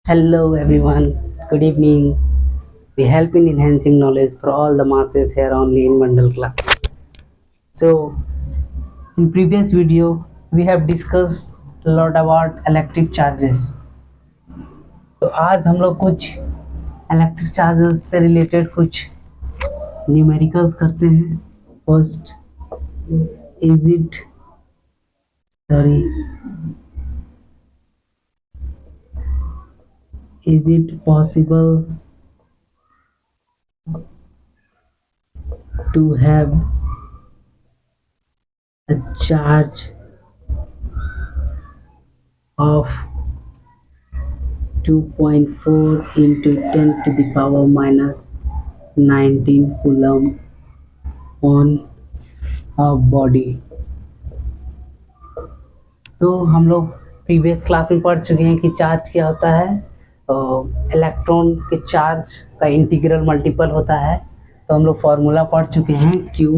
Hello everyone, good evening. We help in enhancing knowledge for all the masses here only in Mandal class. So, in previous video, we have discussed a lot about electric charges. तो आज हम लोग कुछ electric charges से related कुछ numericals करते हैं. First, is it sorry is it possible to have a charge of 2.4 into 10 to the power minus 19 coulomb on a body. तो हम लोग प्रीवियस क्लास में पढ़ चुके हैं कि चार्ज क्या होता है. इलेक्ट्रॉन के चार्ज का इंटीग्रल मल्टीपल होता है. तो हम लोग फार्मूला पढ़ चुके हैं Q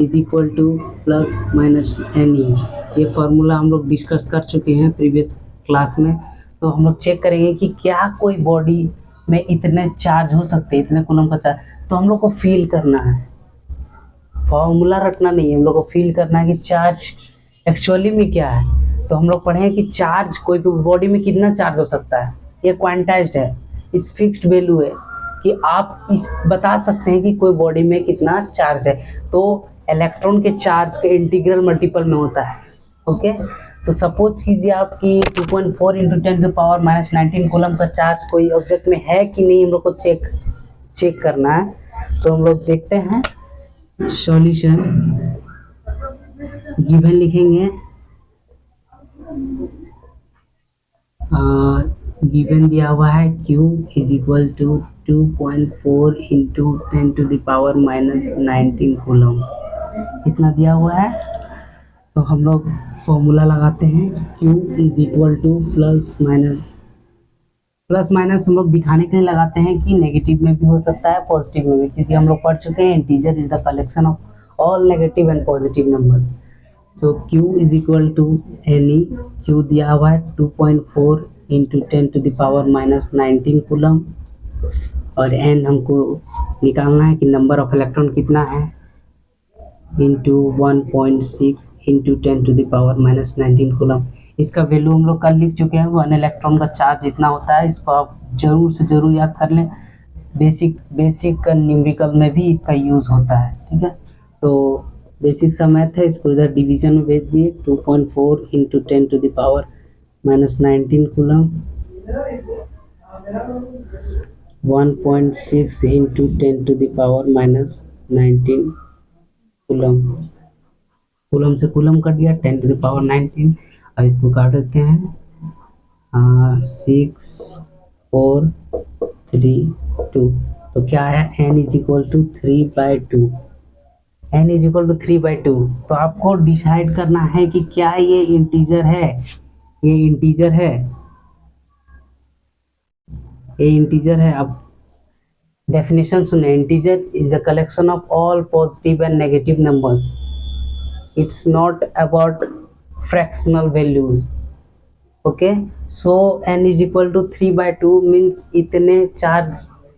is equal to plus minus n e. ये फार्मूला हम लोग डिस्कस कर चुके हैं प्रीवियस क्लास में. तो हम लोग चेक करेंगे कि क्या कोई बॉडी में इतने चार्ज हो सकते हैं, इतने कूलम का चार्ज. तो हम लोग को फील करना है, फार्मूला रटना नहीं है, हम लोग को फील करना है कि चार्ज एक्चुअली में क्या है. तो हम लोग पढ़े हैं कि चार्ज कोई भी बॉडी में कितना चार्ज हो सकता है. ये क्वांटाइज्ड है, इस फिक्स्ड वैल्यू है कि आप इस बता सकते हैं कि कोई बॉडी में कितना चार्ज है. तो इलेक्ट्रॉन के चार्ज के इंटीग्रल मल्टीपल में होता है. ओके, तो सपोज कीजिए आपकी 2.4 into 10 to power minus 19 coulomb का चार्ज कोई ऑब्जेक्ट में है कि नहीं, हम लोग को चेक करना है. तो हम लोग देखते हैं सॉल्यूशन. गिवन लिखेंगे, गिवन दिया हुआ है Q is equal to 2.4 into 10 to the power minus 19 coulomb. इतना दिया हुआ है. तो हम लोग फॉर्मूला लगाते हैं Q is equal to plus minus हम लोग दिखाने के लिए लगाते हैं कि नेगेटिव में भी हो सकता है, पॉजिटिव में भी, क्योंकि हम लोग पढ़ चुके हैं integer is the collection of all negative and positive numbers. So Q is equal to any. Q दिया हुआ है 2.4 into 10 to the power minus 19 coulomb, और n हमको निकालना है कि नंबर ऑफ इलेक्ट्रॉन कितना है, into 1.6 into 10 to the power minus 19 coulomb. इसका वैल्यू हम लोग कल लिख चुके हैं. 1 इलेक्ट्रॉन का चार्ज इतना होता है. इसको आप जरूर से जरूर याद कर लें. बेसिक न्यूमेरिकल में भी इसका यूज होता है. ठीक है, तो बेसिक सा मैथ है, इसको इधर डिवीजन में भेज दिए. 2.4 into 10 to the power minus 19 coulomb, 1.6 into 10 to the power minus 19 coulomb. Coulomb से कूलम कट गया, 10 टू द पावर 19. और इसको काट देते हैं 6 4 3 2. तो क्या है, n is equal to 3/2. n is equal to 3/2. तो आपको डिसाइड करना है कि क्या ये इंटीजर है. ये इंटीजर है, ये इंटीजर है. अब डेफिनेशन सुने. Integer is the collection of all positive and negative numbers. It's not about fractional values. Okay, so n is equal to 3/2 means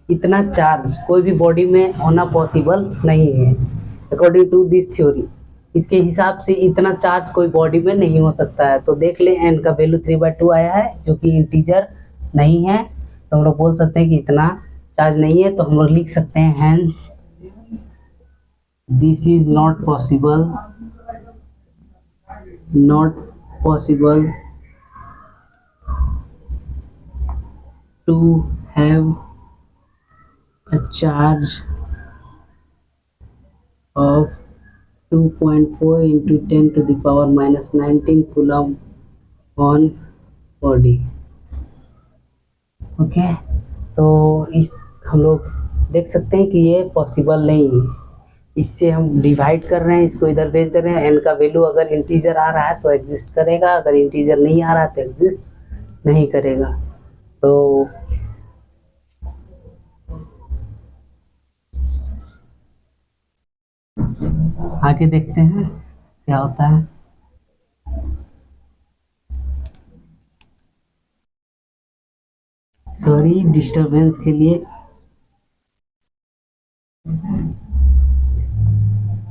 इतना चार्ज कोई भी बॉडी में होना पॉसिबल नहीं है अकॉर्डिंग टू दिस थ्योरी. इसके हिसाब से इतना चार्ज कोई बॉडी में नहीं हो सकता है. तो देख ले, n का वैल्यू 3/2 आया है जो कि इंटीजर नहीं है. तो हम लोग बोल सकते हैं कि इतना चार्ज नहीं है. तो हम लोग लिख सकते हैं hence this is not possible to have a charge of 2.4 into 10 to the power minus 19 coulomb on body. Okay, तो इस हम लोग देख सकते हैं कि ये पॉसिबल नहीं है. इससे हम डिवाइड कर रहे हैं, इसको इधर भेज दे रहे हैं. n का वैल्यू अगर इंटीजर आ रहा है तो एग्जिस्ट करेगा, अगर इंटीजर नहीं आ रहा है तो एग्जिस्ट नहीं करेगा. तो आगे देखते हैं क्या होता है. सॉरी डिस्टरबेंस के लिए।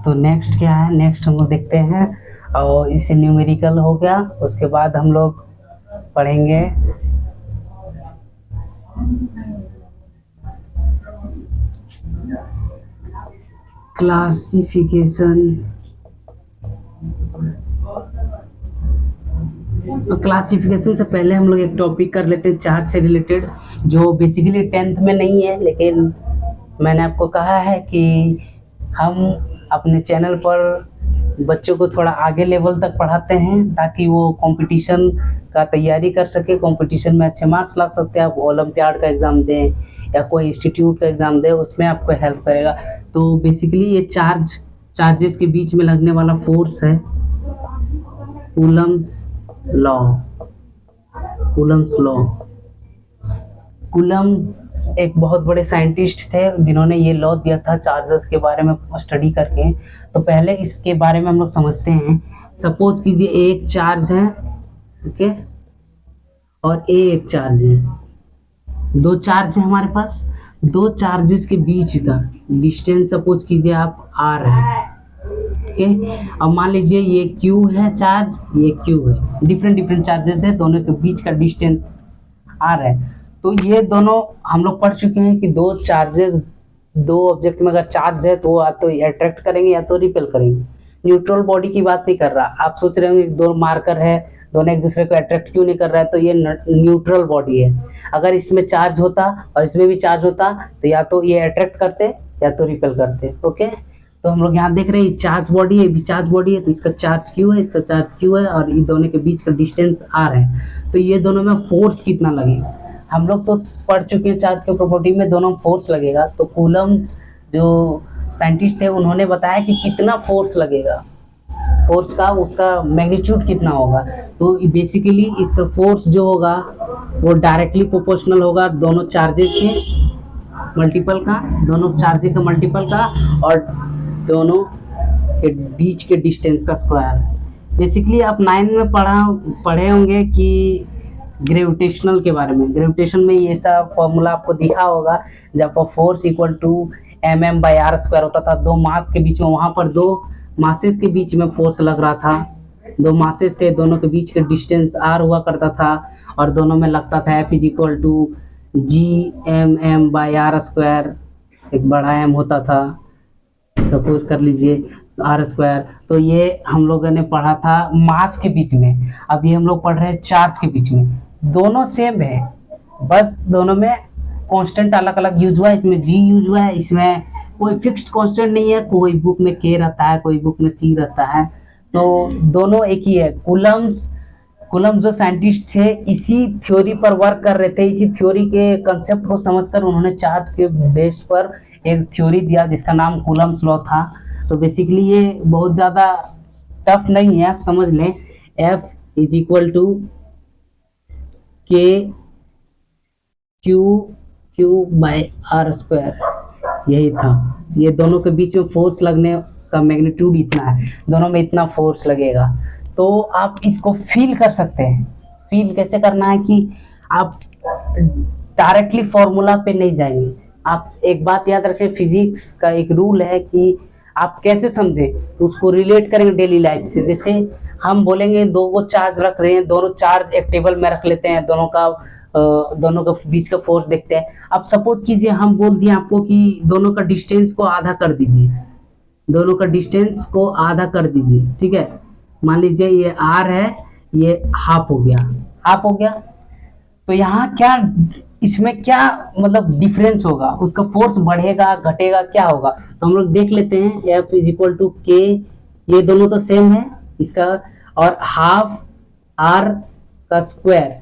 तो नेक्स्ट क्या है, नेक्स्ट हम लोग देखते हैं, और इससे न्यूमेरिकल हो गया। उसके बाद हम लोग पढ़ेंगे क्लासिफिकेशन। क्लासिफिकेशन से पहले हम लोग एक टॉपिक कर लेते हैं चार्ज से रिलेटेड, जो बेसिकली 10th में नहीं है, लेकिन मैंने आपको कहा है कि हम अपने चैनल पर बच्चों को थोड़ा आगे लेवल तक पढ़ाते हैं ताकि वो कंपटीशन का तैयारी कर सके, कंपटीशन में अच्छे मार्क्स ला सकते हैं। आप ओलंपियाड का एग्ज़ाम दें या कोई इंस्टीट्यूट का एग्ज़ाम दें, उसमें आपको हेल्प करेगा। तो बेसिकली ये चार्जेस के बीच में लगने वाला फोर्स है Coulomb's law. Coulomb's law, coulomb एक बहुत बड़े साइंटिस्ट थे जिन्होंने ये लॉ दिया था चार्जेस के बारे में स्टडी करके। तो पहले इसके बारे में हम लोग समझते हैं। सपोज कीजिए एक चार्ज है, ओके, और ए एक चार्ज है। दो चार्ज है हमारे पास, दो चार्जेस के बीच का डिस्टेंस सपोज कीजिए आप आर है, ओके। अब मान लीजिए ये क्यू है चार्ज, ये क्यू है, डिफरेंट डिफरेंट चार्जेस है, दोनों के बीच का डिस्टेंस आर है। तो ये दोनों हम लोग पढ़ चुके हैं कि दो चार्जेस, दो ऑब्जेक्ट में अगर चार्ज है तो या तो अट्रैक्ट करेंगे या तो रिपेल करेंगे। न्यूट्रल बॉडी की बात नहीं कर रहा। आप सोच रहे होंगे दो मार्कर है, दोनों एक दूसरे को अट्रैक्ट क्यों नहीं कर रहा है, तो ये न्यूट्रल बॉडी है। अगर इसमें चार्ज होता और इसमें भी चार्ज होता तो या तो ये अट्रैक्ट करते या तो रिपेल करते, ओके। तो हम लोग यहाँ देख रहे हैं चार्ज बॉडी है, भी चार्ज बॉडी है, तो इसका चार्ज क्यू है, इसका चार्ज क्यू है, और इन दोनों के बीच का डिस्टेंस आर है। तो ये दोनों में फोर्स कितना लगेगा, हम लोग तो पढ़ चुके हैं चार्ज के प्रॉपर्टी में दोनों फोर्स लगेगा। तो कूलम्ब्स जो साइंटिस्ट थे उन्होंने बताया कि कितना फोर्स लगेगा, फोर्स का उसका मैग्नीट्यूड कितना होगा। तो बेसिकली इसका फोर्स जो होगा वो डायरेक्टली प्रोपोर्शनल होगा दोनों चार्जेस के मल्टीपल का, दोनों चार्जेस का मल्टीपल का, और दोनों के बीच के डिस्टेंस का स्क्वायर। बेसिकली आप 9 में पढ़े होंगे कि ग्रेविटेशनल के बारे में। ग्रेविटेशन में ये सब फॉर्मूला आपको दिखा होगा, जब फोर्स इक्वल टू mm/r² होता था दो मास के बीच में, वहाँ पर दो मासेस के बीच में फोर्स लग रहा था। दो मासेस थे, दोनों के बीच का डिस्टेंस r हुआ करता था, और दोनों में लगता था F = Gmm/r²। एक बड़ा m होता था, सपोज कर लीजिए r²। तो ये हम लोगों ने पढ़ा था मास के बीच में। अब ये हम लोग पढ़ रहे हैं चार्ज के बीच में। दोनों सेम है, बस दोनों में कांस्टेंट अलग अलग यूज हुआ है। इसमें g यूज हुआ है, इसमें कोई फिक्स्ड कांस्टेंट नहीं है, कोई बुक में k रहता है, कोई बुक में c रहता है। तो दोनों एक ही है। कूलम्ब जो साइंटिस्ट थे इसी थ्योरी पर वर्क कर रहे थे, इसी थ्योरी के कंसेप्ट को समझकर उन्होंने चार्ज के बेस पर एक थ्योरी दिया जिसका नाम कूलम्ब्स लॉ था। तो बेसिकली ये बहुत ज़्यादा टफ नहीं है, आप समझ लें। F = K/Q/r², यही था। ये दोनों के बीच में फोर्स लगने का मैग्नीट्यूड इतना है, दोनों में इतना फोर्स लगेगा। तो आप इसको फील कर सकते हैं। फील कैसे करना है कि आप डायरेक्टली फॉर्मूला पे नहीं जाएंगे। आप एक बात याद रखें, फिजिक्स का एक रूल है कि आप कैसे समझें तो उसको रिलेट करेंगे डेली लाइफ से। जैसे हम बोलेंगे दो वो चार्ज रख रहे हैं, दोनों चार्ज एक टेबल में रख लेते हैं, दोनों का बीच का फोर्स देखते हैं। अब सपोज कीजिए हम बोल दिए आपको कि दोनों का डिस्टेंस को आधा कर दीजिए, दोनों का डिस्टेंस को आधा कर दीजिए, ठीक है। मान लीजिए ये r है, ये हाफ हो गया, हाफ हो गया। तो यहाँ क्या, इसमें क्या मतलब डिफरेंस होगा, उसका फोर्स बढ़ेगा घटेगा क्या होगा, तो हम लोग देख लेते हैं। F = K, ये दोनों तो सेम है इसका, और हाफ r का स्क्वायर,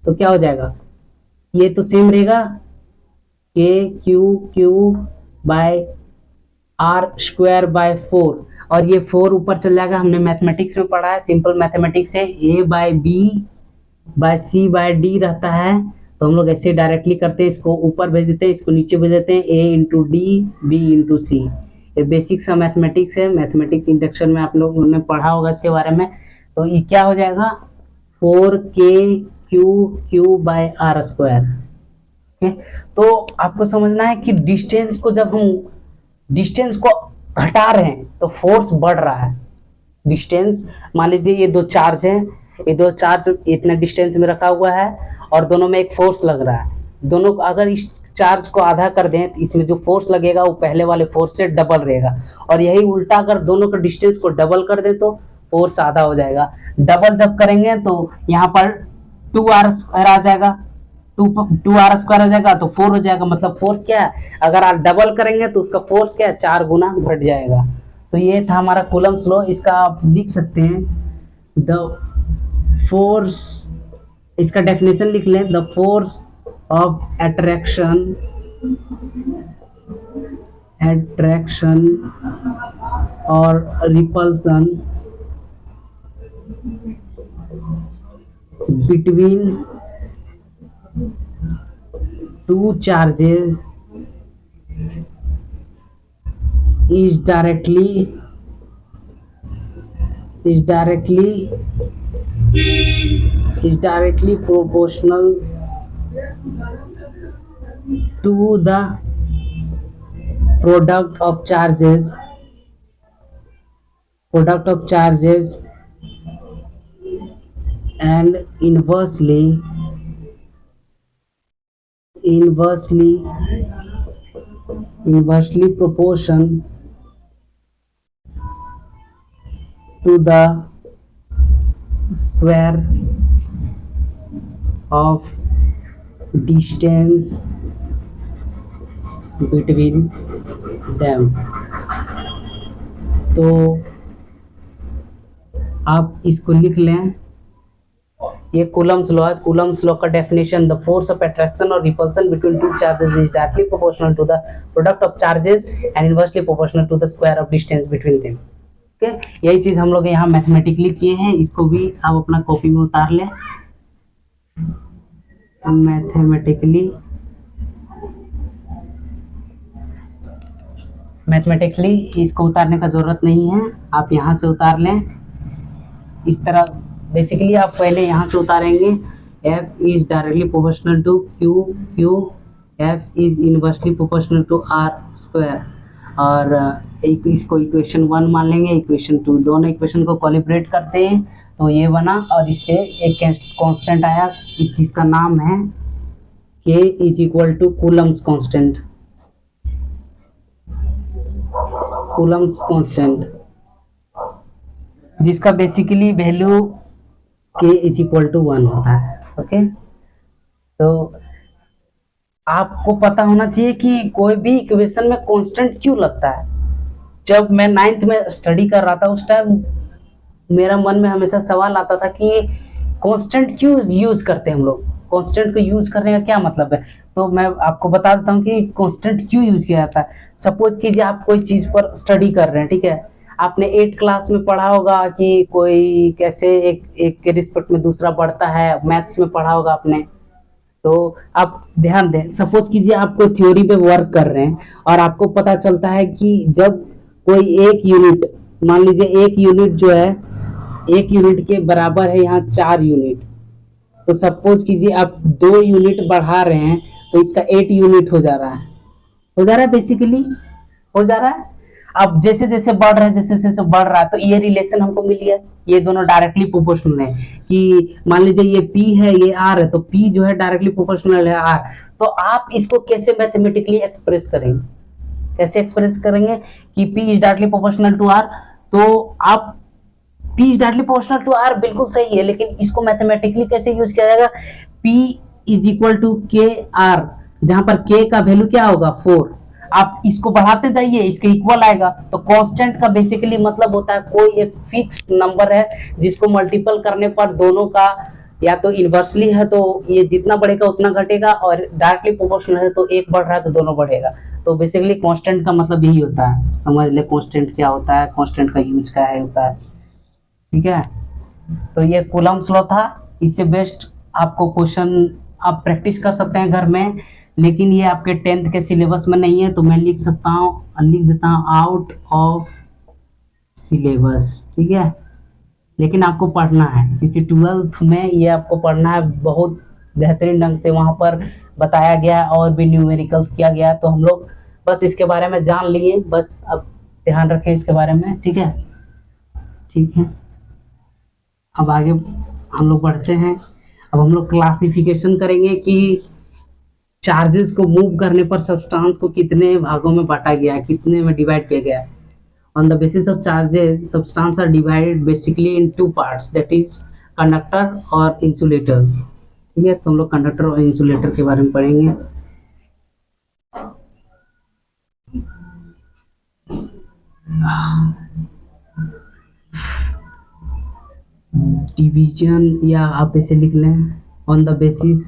तो क्या हो जाएगा, ये तो सेम रहेगा K/Q/r²/4, और ये 4 ऊपर चल जाएगा। हमने मैथमेटिक्स में पढ़ा है, सिंपल मैथमेटिक्स है, A/B/C/D रहता है। तो हम लोग ऐसे डायरेक्टली करते हैं, इसको ऊपर भेज देते हैं, इसको नीचे भेज देते हैं, A × D B × C। ये बेसिक सा मैथमेटिक्स है, मैथमेटिक्स इंडक्शन में आप लोगों ने पढ़ा होगा इसके बारे में। तो ये क्या हो जाएगा, 4KQQ/r²। ओके, तो आपको समझना है कि डिस्टेंस को जब हम डिस्टेंस को घटा रहे हैं तो फोर्स बढ़ रहा है। डिस्टेंस, मान लीजिए ये दो चार्ज हैं, ये दो चार्ज इतना डिस्टेंस में रखा हुआ है और दोनों में एक फोर्स लग रहा है। दोनों अगर इस चार्ज को आधा कर दें तो इसमें जो फोर्स लगेगा वो पहले वाले फोर्स से डबल रहेगा, और यही उल्टा अगर दोनों के डिस्टेंस को डबल कर दें तो फोर्स आधा हो जाएगा। डबल जब करेंगे तो यहाँ पर 2r² आ जाएगा, 2r² आ जाएगा तो 4 हो जाएगा। मतलब फोर्स क्या है, अगर आप डबल करेंगे तो उसका फोर्स क्या है, 4 गुना बढ़ जाएगा। तो ये था हमारा कूलम्ब्स लॉ। इसका आप लिख सकते हैं द फोर्स, इसका डेफिनेशन लिख लें, द फोर्स ऑफ अट्रैक्शन और repulsion between two charges is directly proportional to the product of charges and inversely proportion to the square of distance between them। तो आप इसको लिख लें, ये कूलम्ब्स लॉ है। कूलम्ब्स लॉ का definition, the force of attraction और repulsion between two charges is directly proportional to the product of charges and inversely proportional to the square of distance between them. Okay, यही चीज हम लोग यहाँ mathematically किए हैं। इसको भी आप अपना कॉपी में उतार लें। मैथमेटिकली इसको उतारने का जरूरत नहीं है, आप यहाँ से उतार लें इस तरह। बेसिकली आप पहले यहाँ से उतारेंगे, F is directly proportional to Q, F is inversely proportional to R², और इसको इक्वेशन 1 मान लेंगे, इक्वेशन 2। दोनों इक्वेशन को कॉलिब्रेट करते हैं तो ये बना, और इससे एक कांस्टेंट आया जिसका नाम है K is equal to Coulomb's constant, जिसका basically value K is equal to 1 होता है। ओके, तो आपको पता होना चाहिए कि कोई भी इक्वेशन में कांस्टेंट क्यों लगता है। जब मैं 9th में स्टडी कर रहा था उस टाइम मेरा मन में हमेशा सवाल आता था कि कांस्टेंट क्यों यूज करते हैं हम लोग, कांस्टेंट को यूज करने का क्या मतलब है। तो मैं आपको बता देता हूँ कि कांस्टेंट क्यों यूज किया जाता है। सपोज कीजिए आप कोई चीज पर स्टडी कर रहे हैं, ठीक है, आपने 8th क्लास में पढ़ा होगा कि कोई कैसे एक के रिस्पेक्ट में दूसरा बढ़ता है, मैथ्स में पढ़ा होगा आपने। तो आप ध्यान दें, सपोज कीजिए आप कोई थ्योरी पे वर्क कर रहे हैं और आपको पता चलता है कि जब कोई एक यूनिट, मान लीजिए एक यूनिट जो है, एक यूनिट के बराबर है यहाँ 4 यूनिट, तो सपोज कीजिए आप 2 यूनिट बढ़ा रहे हैं तो इसका 8 यूनिट हो जा रहा है, बेसिकली हो जा रहा है। अब जैसे जैसे बढ़ रहा है, जैसे जैसे बढ़ रहा है, तो ये रिलेशन हमको मिल गया, ये दोनों डायरेक्टली प्रोपोर्शनल है। कि मान लीजिए ये P है, ये R है, तो P जो है डायरेक्टली प्रोपोर्शनल है R। तो आप इसको कैसे मैथमेटिकली एक्सप्रेस करेंगे, कि P is directly proportional to R। तो आप P is directly proportional to R बिल्कुल सही है, लेकिन इसको मैथमेटिकली कैसे यूज किया जाएगा। P is equal to KR, जहां पर K का वैल्यू क्या होगा 4। आप इसको बढ़ाते जाइए, इसके इक्वल आएगा। तो कांस्टेंट का बेसिकली मतलब होता है कोई एक फिक्स्ड नंबर है जिसको मल्टीपल करने पर दोनों का या तो इनवर्सली है तो ये जितना बढ़ेगा उतना घटेगा, और डायरेक्टली प्रोपोर्शनल है तो एक बढ़ रहा है तो दोनों बढ़ेगा। तो बेसिकली कांस्टेंट का मतलब यही होता है, समझ ले कांस्टेंट क्या होता है, कांस्टेंट का यूज क्या है होता है, ठीक है। तो ये कूलम्ब्स लॉ था, इससे बेस्ट आपको क्वेश्चन आप प्रैक्टिस कर सकते हैं घर में, लेकिन ये आपके 10th के सिलेबस में नहीं है, तो मैं लिख देता हूँ आउट ऑफ सिलेबस, ठीक है। लेकिन आपको पढ़ना है क्योंकि 12th में ये आपको पढ़ना है, बहुत बेहतरीन ढंग से वहाँ पर बताया गया है और भी न्यूमेरिकल्स किया गया है। तो हम लोग बस इसके बारे में जान लिए, बस अब ध्यान रखें इसके बारे में। ठीक है, ठीक है। अब आगे हम लोग बढ़ते हैं। अब हम लोग क्लासिफिकेशन करेंगे कि चार्जेस को मूव करने पर सब्सटेंस को कितने भागों में बांटा गया है, कितने में डिवाइड किया गया है। On the basis of charges, substances are divided basically in two parts, that is conductor और insulator। ठीक है, तो हम लोग कंडक्टर और इंसुलेटर के बारे में पढ़ेंगे। डिवीजन या आप इसे लिख लें on the basis,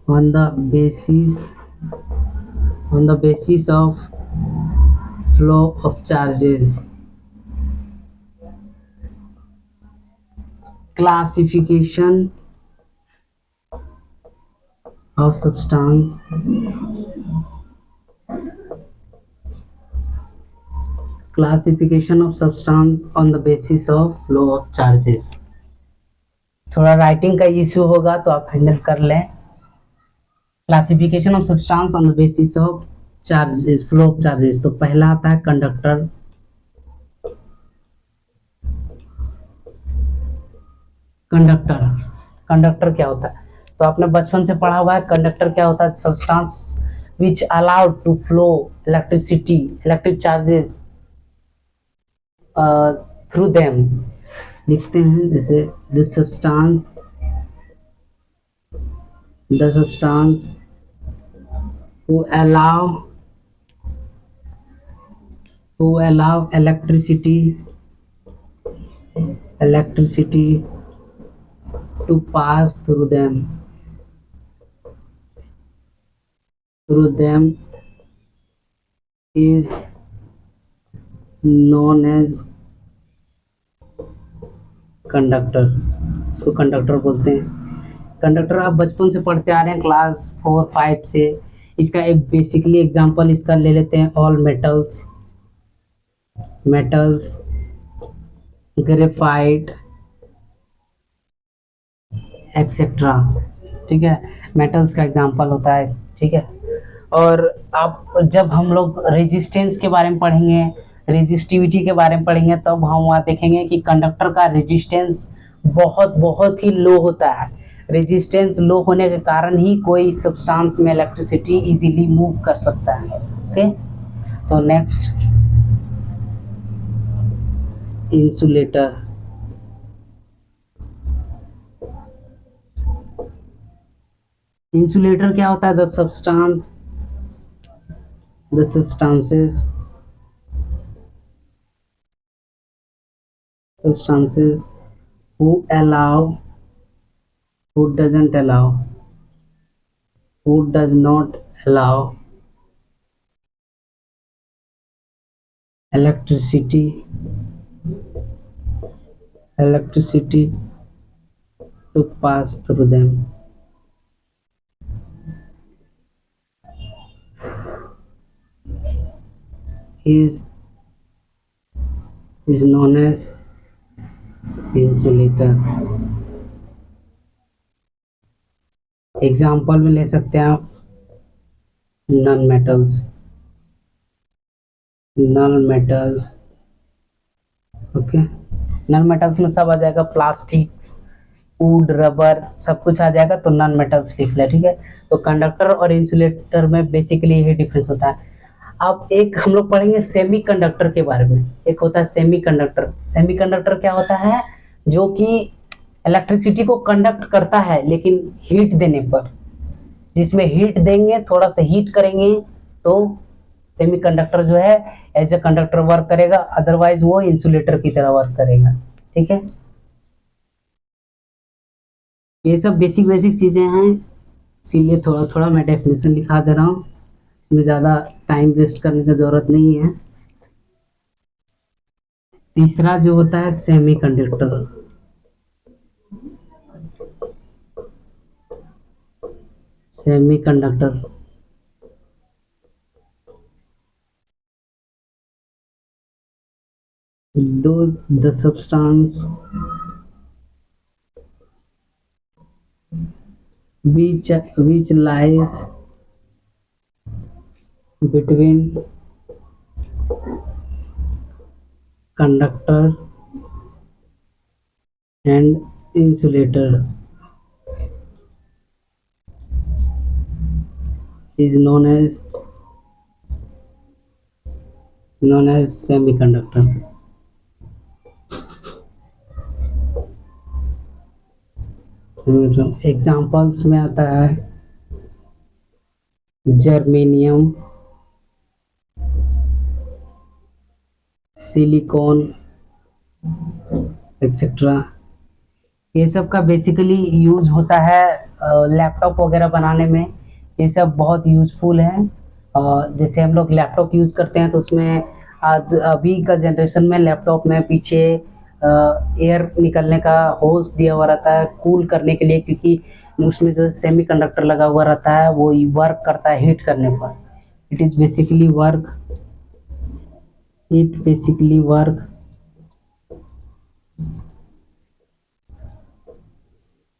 on the basis, on the basis of flow of charges. Classification of substance, classification of substance on the basis of flow of charges। थोड़ा राइटिंग का इश्यू होगा तो आप हैंडल कर लें। Classification of substance on the basis of charges, flow of charges. तो पहला आता है कंडक्टर। कंडक्टर, कंडक्टर क्या होता है? तो आपने बचपन से पढ़ा हुआ है कंडक्टर क्या होता है। Substance which allowed to flow electricity, electric charges through them. लिखते हैं जैसे this substance, the substance who allow electricity to pass through them is known as conductor. इसको कंडक्टर बोलते हैं। कंडक्टर आप बचपन से पढ़ते आ रहे हैं क्लास 4-5 से। इसका एक बेसिकली एग्जांपल इसका ले लेते हैं, all metals, metals, graphite etcetera. ठीक है, मेटल्स का एग्जांपल होता है। ठीक है, और आप जब हम लोग रेजिस्टेंस के बारे में पढ़ेंगे, रेजिस्टिविटी के बारे में पढ़ेंगे, तब हम वहाँ देखेंगे कि कंडक्टर का रेजिस्टेंस बहुत बहुत ही लो होता है। रेजिस्टेंस लो होने के कारण ही कोई सब्सटेंस में इलेक्ट्रिसिटी इजीली मूव कर सकता है। ओके, तो नेक्स्ट इंसुलेटर। इंसुलेटर क्या होता है? The substances who does not allow electricity to pass through them is known as insulator. Example में ले सकते हैं आप non metals, okay. Non metals में सब आ जाएगा, प्लास्टिक्स, वुड, रबर, सब कुछ आ जाएगा, तो नॉन मेटल्स लिख ले। ठीक है, तो कंडक्टर और इंसुलेटर में बेसिकली यही डिफरेंस होता है। अब एक हम लोग पढ़ेंगे सेमी कंडक्टर के बारे में। एक होता है सेमी कंडक्टर। सेमी कंडक्टर क्या होता है? जो कि इलेक्ट्रिसिटी को कंडक्ट करता है लेकिन हीट देने पर, जिसमें हीट देंगे, थोड़ा सा हीट करेंगे तो सेमी कंडक्टर जो है एज ए कंडक्टर वर्क करेगा, अदरवाइज वो इंसुलेटर की तरह वर्क करेगा। ठीक है, ये सब बेसिक चीजें हैं, इसीलिए थोड़ा थोड़ा मैं डेफिनेशन लिखा दे रहा हूँ। इसमें ज़्यादा टाइम वेस्ट करने की ज़रूरत नहीं है। तीसरा जो होता है semi conductor. Semi conductor the substance which lies between conductor and insulator is known as semiconductor. Examples में आता है जर्मेनियम, सिलिकॉन एक्सेट्रा। ये सब का बेसिकली यूज होता है लैपटॉप वगैरह बनाने में। ये सब बहुत यूज़फुल है। जैसे हम लोग लैपटॉप यूज़ करते हैं तो उसमें आज अभी का जनरेशन में लैपटॉप में पीछे एयर निकलने का होल्स दिया हुआ रहता है कूल करने के लिए, क्योंकि उसमें जो सेमीकंडक्टर लगा हुआ रहता है वो वर्क करता है हीट करने पर। It basically work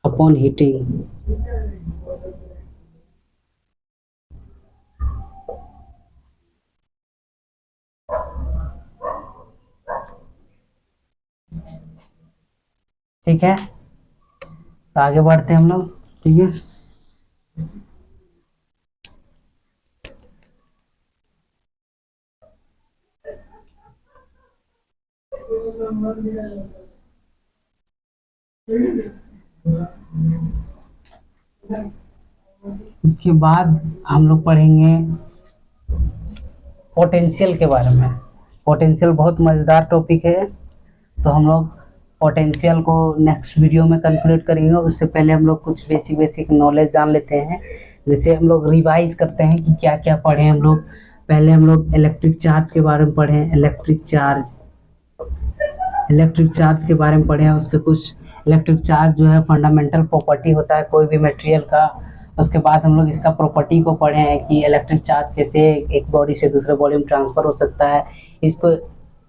upon heating. ठीक है, तो आगे बढ़ते हैं हम लोग। ठीक है, इसके बाद हम लोग पढ़ेंगे पोटेंशियल के बारे में। पोटेंशियल बहुत मज़ेदार टॉपिक है, तो हम लोग पोटेंशियल को नेक्स्ट वीडियो में कंक्लूड करेंगे। उससे पहले हम लोग कुछ बेसिक नॉलेज जान लेते हैं। जैसे हम लोग रिवाइज करते हैं कि क्या क्या पढ़े हम लोग। पहले हम लोग इलेक्ट्रिक चार्ज के बारे में पढ़े, इलेक्ट्रिक चार्ज के बारे में पढ़े हैं। उसके कुछ इलेक्ट्रिक चार्ज जो है फंडामेंटल प्रॉपर्टी होता है कोई भी मटेरियल का। उसके बाद हम लोग इसका प्रॉपर्टी को पढ़े हैं कि इलेक्ट्रिक चार्ज कैसे एक बॉडी से दूसरे बॉडी में ट्रांसफ़र हो सकता है। इसको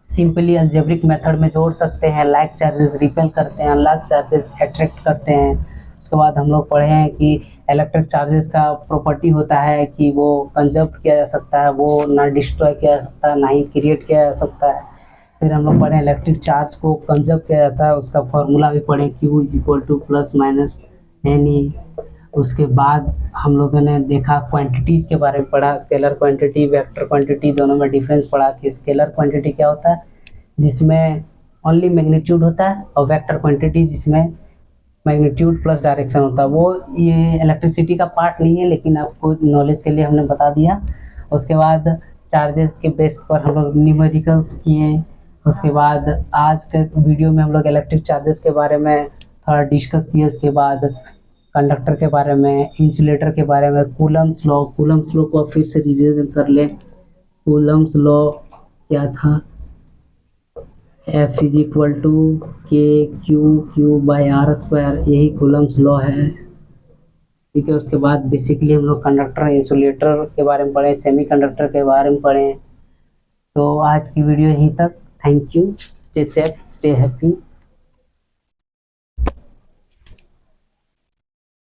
सिंपली अलजेब्रिक मेथड में जोड़ सकते हैं। लाइक चार्जेस रिपेल करते हैं, अनलाइक चार्जेस अट्रैक्ट करते हैं। उसके बाद हम लोग पढ़े हैं कि इलेक्ट्रिक चार्जेस का प्रॉपर्टी होता है कि वो कंजर्व किया जा सकता है, वो ना डिस्ट्रॉय किया जा सकता है ना ही क्रिएट किया जा सकता है। फिर हम लोग पढ़े इलेक्ट्रिक चार्ज को कंजर्व किया जाता है, उसका फॉर्मूला भी पढ़े Q = +- Ne। उसके बाद हम लोगों ने देखा क्वांटिटीज़ के बारे में पढ़ा, स्केलर क्वांटिटी वेक्टर क्वांटिटी दोनों में डिफरेंस पढ़ा कि स्केलर क्वांटिटी क्या होता है जिसमें ओनली मैग्नीट्यूड होता है, और वेक्टर क्वांटिटी जिसमें मैग्नीट्यूड प्लस डायरेक्शन होता है। वो ये इलेक्ट्रिसिटी का पार्ट नहीं है, लेकिन आपको नॉलेज के लिए हमने बता दिया। उसके बाद चार्जेस के बेस पर हम लोग न्यूमेरिकल्स किए। उसके बाद आज के वीडियो में हम लोग इलेक्ट्रिक चार्जेस के बारे में थोड़ा डिस्कस किए। उसके बाद कंडक्टर के बारे में, इंसुलेटर के बारे में, कूलम्स लॉ को फिर से रिवीजन कर ले। कूलम्स लॉ क्या था? F = kQ/r², यही कूलम्स लॉ है। ठीक है, उसके बाद बेसिकली हम लोग कंडक्टर इंसुलेटर के बारे में पढ़े, सेमीकंडक्टर के बारे में पढ़े। तो आज की वीडियो यहीं तक। Thank you, stay safe, stay happy.